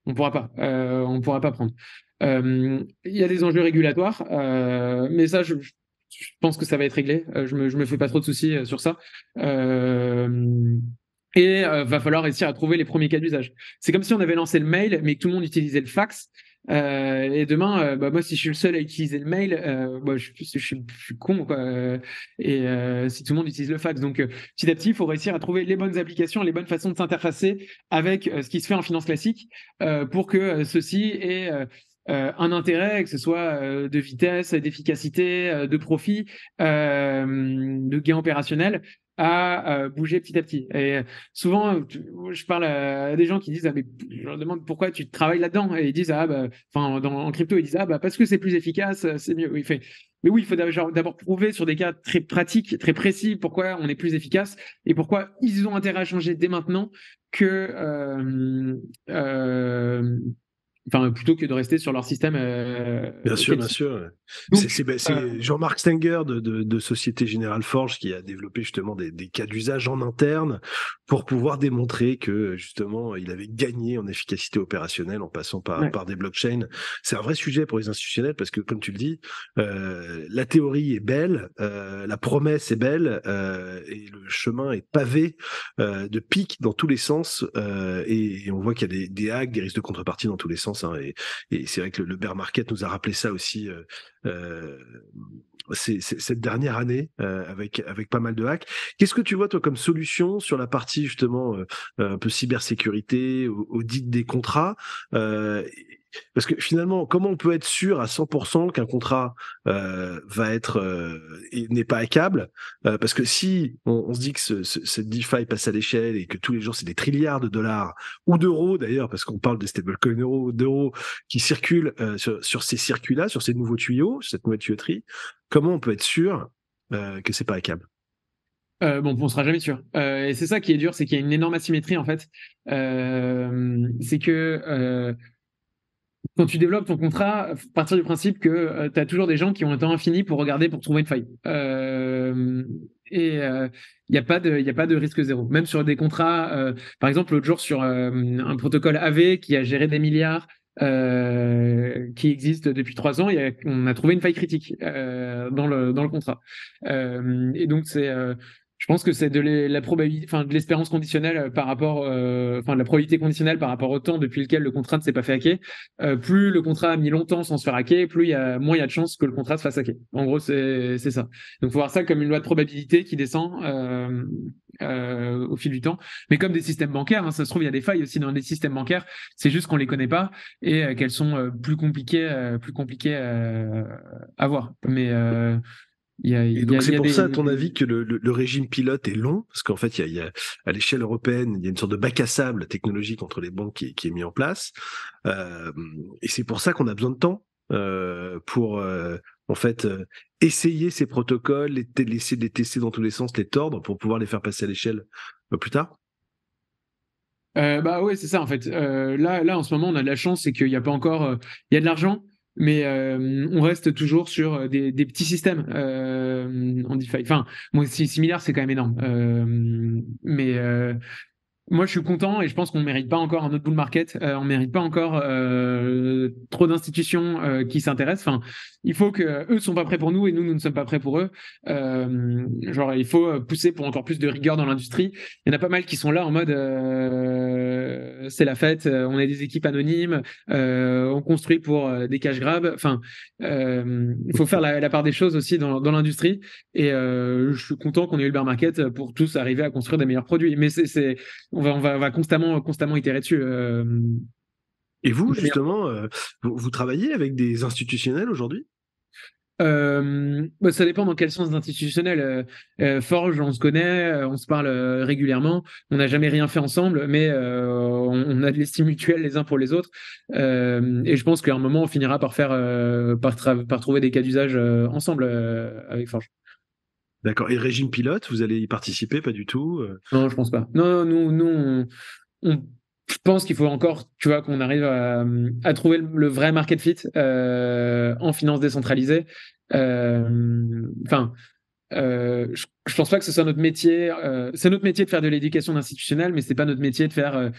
[SPEAKER 2] on pourra pas prendre. Il y a des enjeux régulatoires, mais ça, je pense que ça va être réglé. Je me fais pas trop de soucis sur ça. Et va falloir réussir à trouver les premiers cas d'usage. C'est comme si on avait lancé le mail, mais que tout le monde utilisait le fax. Et demain, moi, si je suis le seul à utiliser le mail, je suis con, quoi. Et si tout le monde utilise le fax, donc petit à petit, il faut réussir à trouver les bonnes applications, les bonnes façons de s'interfacer avec ce qui se fait en finance classique pour que ceci ait un intérêt, que ce soit de vitesse, d'efficacité, de profit, de gain opérationnel à bouger petit à petit. Et souvent, je parle à des gens qui disent, mais je leur demande pourquoi tu travailles là-dedans, et ils disent, en crypto, ils disent, parce que c'est plus efficace, c'est mieux. Mais oui, il faut d'abord prouver sur des cas très pratiques, très précis, pourquoi on est plus efficace et pourquoi ils ont intérêt à changer dès maintenant plutôt que de rester sur leur système.
[SPEAKER 1] Bien sûr, bien sûr. C'est Jean-Marc Stenger de Société Générale Forge qui a développé justement des cas d'usage en interne pour pouvoir démontrer que justement il avait gagné en efficacité opérationnelle en passant par des blockchains. C'est un vrai sujet pour les institutionnels parce que comme tu le dis, la théorie est belle, la promesse est belle et le chemin est pavé de pics dans tous les sens et on voit qu'il y a des hacks, des risques de contrepartie dans tous les sens. Hein, et c'est vrai que le bear market nous a rappelé ça aussi cette dernière année avec pas mal de hacks. Qu'est-ce que tu vois toi comme solution sur la partie justement un peu cybersécurité, audit des contrats parce que finalement, comment on peut être sûr à 100% qu'un contrat va être n'est pas hackable parce que si on se dit que cette DeFi passe à l'échelle et que tous les jours c'est des trilliards de dollars ou d'euros d'ailleurs, parce qu'on parle des stablecoins d'euros qui circulent sur ces circuits-là, sur ces nouveaux tuyaux, sur cette nouvelle tuyauterie, comment on peut être sûr que c'est pas hackable?
[SPEAKER 2] On sera jamais sûr. Et c'est ça qui est dur, c'est qu'il y a une énorme asymétrie en fait. C'est que quand tu développes ton contrat, partir du principe que tu as toujours des gens qui ont un temps infini pour regarder, pour trouver une faille. Il n'y a pas de risque zéro. Même sur des contrats, par exemple, l'autre jour sur un protocole AV qui a géré des milliards qui existe depuis 3 ans. On a trouvé une faille critique dans le contrat. Et donc je pense que c'est la probabilité, enfin de l'espérance conditionnelle par rapport, enfin de la probabilité conditionnelle par rapport au temps depuis lequel le contrat ne s'est pas fait hacker. Plus le contrat a mis longtemps sans se faire hacker, moins il y a de chances que le contrat se fasse hacker. En gros, c'est ça. Donc, faut voir ça comme une loi de probabilité qui descend au fil du temps. Mais comme des systèmes bancaires, hein, ça se trouve, il y a des failles aussi dans les systèmes bancaires. C'est juste qu'on les connaît pas et qu'elles sont plus compliquées à voir. Mais
[SPEAKER 1] Et donc c'est
[SPEAKER 2] il y a
[SPEAKER 1] pour ça, à
[SPEAKER 2] des...
[SPEAKER 1] ton avis, que le régime pilote est long, parce qu'en fait, à l'échelle européenne, il y a une sorte de bac à sable technologique entre les banques qui est mis en place, et c'est pour ça qu'on a besoin de temps pour en fait essayer ces protocoles, essayer de les tester dans tous les sens, les tordre pour pouvoir les faire passer à l'échelle plus tard.
[SPEAKER 2] Bah ouais, c'est ça en fait. Là, en ce moment, on a de la chance, c'est qu'il n'y a pas encore, il y a de l'argent, mais on reste toujours sur des petits systèmes en DeFi. Enfin, moi, 6 milliards, c'est quand même énorme. Mais moi, je suis content et je pense qu'on ne mérite pas encore un autre bull market. On ne mérite pas encore trop d'institutions qui s'intéressent. Enfin, il faut que eux sont pas prêts pour nous et nous ne sommes pas prêts pour eux. Genre, il faut pousser pour encore plus de rigueur dans l'industrie. Il y en a pas mal qui sont là en mode c'est la fête, on est des équipes anonymes, on construit pour des cash grabs. Enfin, il faut faire la part des choses aussi dans l'industrie. Et je suis content qu'on ait eu le bear market pour tous arriver à construire des meilleurs produits. Mais on va constamment itérer dessus.
[SPEAKER 1] Et vous,
[SPEAKER 2] Mais,
[SPEAKER 1] justement, vous travaillez avec des institutionnels aujourd'hui?
[SPEAKER 2] bah, ça dépend dans quel sens institutionnel. Forge, on se connaît, on se parle régulièrement. On n'a jamais rien fait ensemble, mais on a de l'estime mutuelle les uns pour les autres. Et je pense qu'à un moment, on finira par par trouver des cas d'usage ensemble avec Forge.
[SPEAKER 1] D'accord. Et le régime pilote, vous allez y participer? Pas du tout?
[SPEAKER 2] Non, je pense pas. Non, nous, je pense qu'il faut encore, tu vois, qu'on arrive à trouver le vrai market fit en finance décentralisée. Enfin, je pense pas que ce soit notre métier. C'est notre métier de faire de l'éducation institutionnelle, mais c'est pas notre métier de faire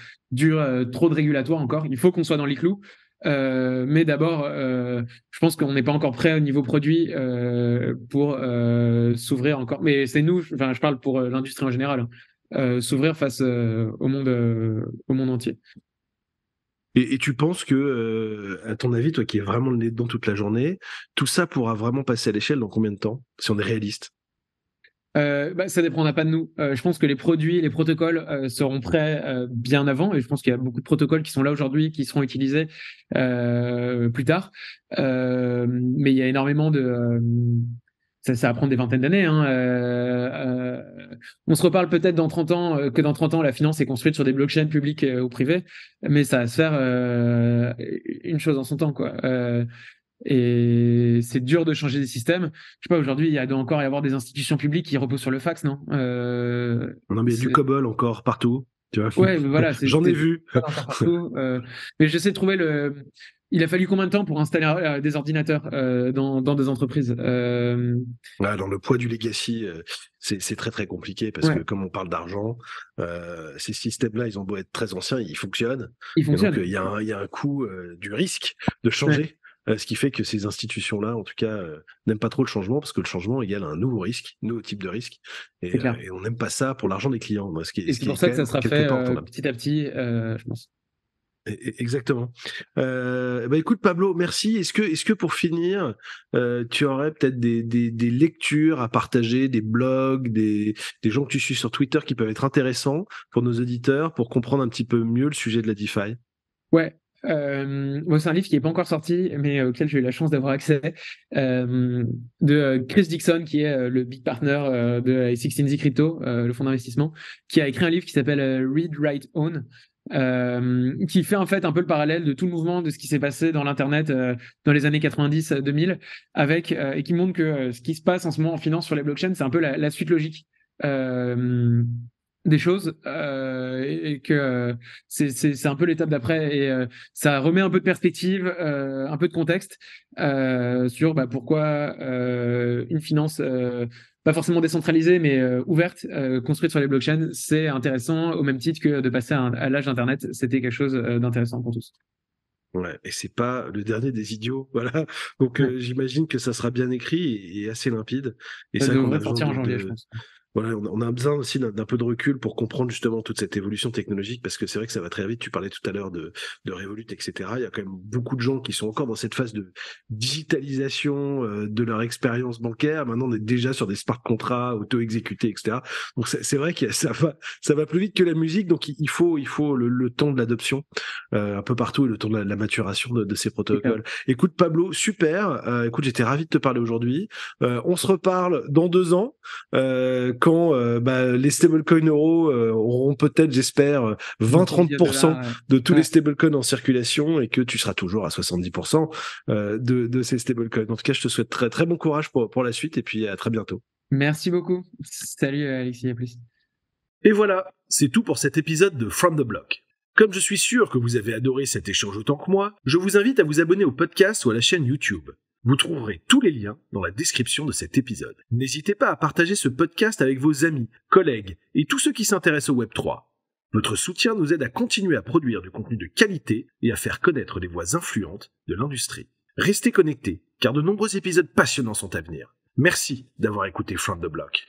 [SPEAKER 2] trop de régulatoire encore. Il faut qu'on soit dans les clous. Mais d'abord, je pense qu'on n'est pas encore prêt au niveau produit pour s'ouvrir encore. Mais c'est nous, enfin, je parle pour l'industrie en général, hein, s'ouvrir face au monde entier.
[SPEAKER 1] Et tu penses que, à ton avis, toi qui es vraiment le nez dedans toute la journée, tout ça pourra vraiment passer à l'échelle dans combien de temps, si on est réaliste?
[SPEAKER 2] Bah, ça dépendra pas de nous. Je pense que les produits, les protocoles seront prêts bien avant, et je pense qu'il y a beaucoup de protocoles qui sont là aujourd'hui, qui seront utilisés plus tard. Mais il y a énormément ça va prendre des vingtaines d'années. Hein. On se reparle peut-être dans 30 ans, que dans 30 ans, la finance est construite sur des blockchains publiques ou privées, mais ça va se faire une chose en son temps, quoi. Et c'est dur de changer des systèmes. Je sais pas, aujourd'hui, doit encore y avoir des institutions publiques qui reposent sur le fax, non?
[SPEAKER 1] Non, mais il y a du COBOL encore partout, tu vois.
[SPEAKER 2] Ouais, mais voilà,
[SPEAKER 1] J'en ai vu.
[SPEAKER 2] encore partout. Mais j'essaie de trouver Il a fallu combien de temps pour installer des ordinateurs dans des entreprises?
[SPEAKER 1] Ouais, dans le poids du legacy, c'est très très compliqué parce que
[SPEAKER 2] Ouais,
[SPEAKER 1] comme on parle d'argent, ces systèmes-là, ils ont beau être très anciens, ils fonctionnent.
[SPEAKER 2] il
[SPEAKER 1] Et donc
[SPEAKER 2] fonctionne.
[SPEAKER 1] il y a un coût du risque de
[SPEAKER 2] Ouais,
[SPEAKER 1] changer, ce qui fait que ces institutions-là, en tout cas, n'aiment pas trop le changement parce que le changement égale un nouveau risque, un nouveau type de risque,
[SPEAKER 2] c'est clair.
[SPEAKER 1] et on n'aime pas ça pour l'argent des clients,
[SPEAKER 2] Et
[SPEAKER 1] ce
[SPEAKER 2] c'est
[SPEAKER 1] qui
[SPEAKER 2] pour
[SPEAKER 1] est
[SPEAKER 2] ça
[SPEAKER 1] quand
[SPEAKER 2] que ça
[SPEAKER 1] même
[SPEAKER 2] sera
[SPEAKER 1] quelque
[SPEAKER 2] fait
[SPEAKER 1] part entendable.
[SPEAKER 2] petit à petit, je pense.
[SPEAKER 1] Exactement. Bah écoute Pablo, merci. Est-ce que pour finir, tu aurais peut-être des lectures à partager, des blogs, des gens que tu suis sur Twitter qui peuvent être intéressants pour nos auditeurs pour comprendre un petit peu mieux le sujet de la DeFi?
[SPEAKER 2] Ouais. Moi, c'est un livre qui n'est pas encore sorti, mais auquel j'ai eu la chance d'avoir accès, de Chris Dixon, qui est le big partner de 16Z Crypto, le fonds d'investissement, qui a écrit un livre qui s'appelle Read, Write, Own, qui fait en fait un peu le parallèle de tout le mouvement de ce qui s'est passé dans l'Internet dans les années 90-2000, et qui montre que ce qui se passe en ce moment en finance sur les blockchains, c'est un peu la suite logique. Des choses et que c'est un peu l'étape d'après et ça remet un peu de perspective, un peu de contexte sur pourquoi une finance pas forcément décentralisée mais ouverte, construite sur les blockchains, c'est intéressant au même titre que de passer à l'âge d'Internet, c'était quelque chose d'intéressant pour tous.
[SPEAKER 1] Ouais, et c'est pas le dernier des idiots, voilà. Donc
[SPEAKER 2] Ouais.
[SPEAKER 1] j'imagine que ça sera bien écrit et assez limpide. Et
[SPEAKER 2] Ça
[SPEAKER 1] c'est vrai qu'on a
[SPEAKER 2] devrait
[SPEAKER 1] besoin
[SPEAKER 2] sortir en janvier, je pense.
[SPEAKER 1] voilà, on a besoin aussi d'un peu de recul pour comprendre justement toute cette évolution technologique, parce que c'est vrai que ça va très vite. Tu parlais tout à l'heure de Revolut, etc. Il y a quand même beaucoup de gens qui sont encore dans cette phase de digitalisation de leur expérience bancaire. Maintenant, on est déjà sur des smart contracts auto-exécutés, etc. Donc c'est vrai que ça va plus vite que la musique. Donc il faut le temps de l'adoption un peu partout et le temps de la maturation de ces
[SPEAKER 2] C'est clair.
[SPEAKER 1] protocoles. Écoute Pablo, super. Écoute, j'étais ravi de te parler aujourd'hui. On se reparle dans 2 ans quand les stablecoins euros auront peut-être, j'espère,
[SPEAKER 2] Multiplié à
[SPEAKER 1] 20-30%
[SPEAKER 2] dollars.
[SPEAKER 1] de tous les
[SPEAKER 2] Ouais.
[SPEAKER 1] stablecoins en circulation et que tu seras toujours à 70% de ces stablecoins. En tout cas, je te souhaite très, très bon courage pour la suite et puis à très bientôt.
[SPEAKER 2] Merci beaucoup. Salut Alexis, à plus.
[SPEAKER 1] Et voilà, c'est tout pour cet épisode de From the Block. Comme je suis sûr que vous avez adoré cet échange autant que moi, je vous invite à vous abonner au podcast ou à la chaîne YouTube. Vous trouverez tous les liens dans la description de cet épisode. N'hésitez pas à partager ce podcast avec vos amis, collègues et tous ceux qui s'intéressent au Web3. Votre soutien nous aide à continuer à produire du contenu de qualité et à faire connaître les voix influentes de l'industrie. Restez connectés, car de nombreux épisodes passionnants sont à venir. Merci d'avoir écouté From the Block.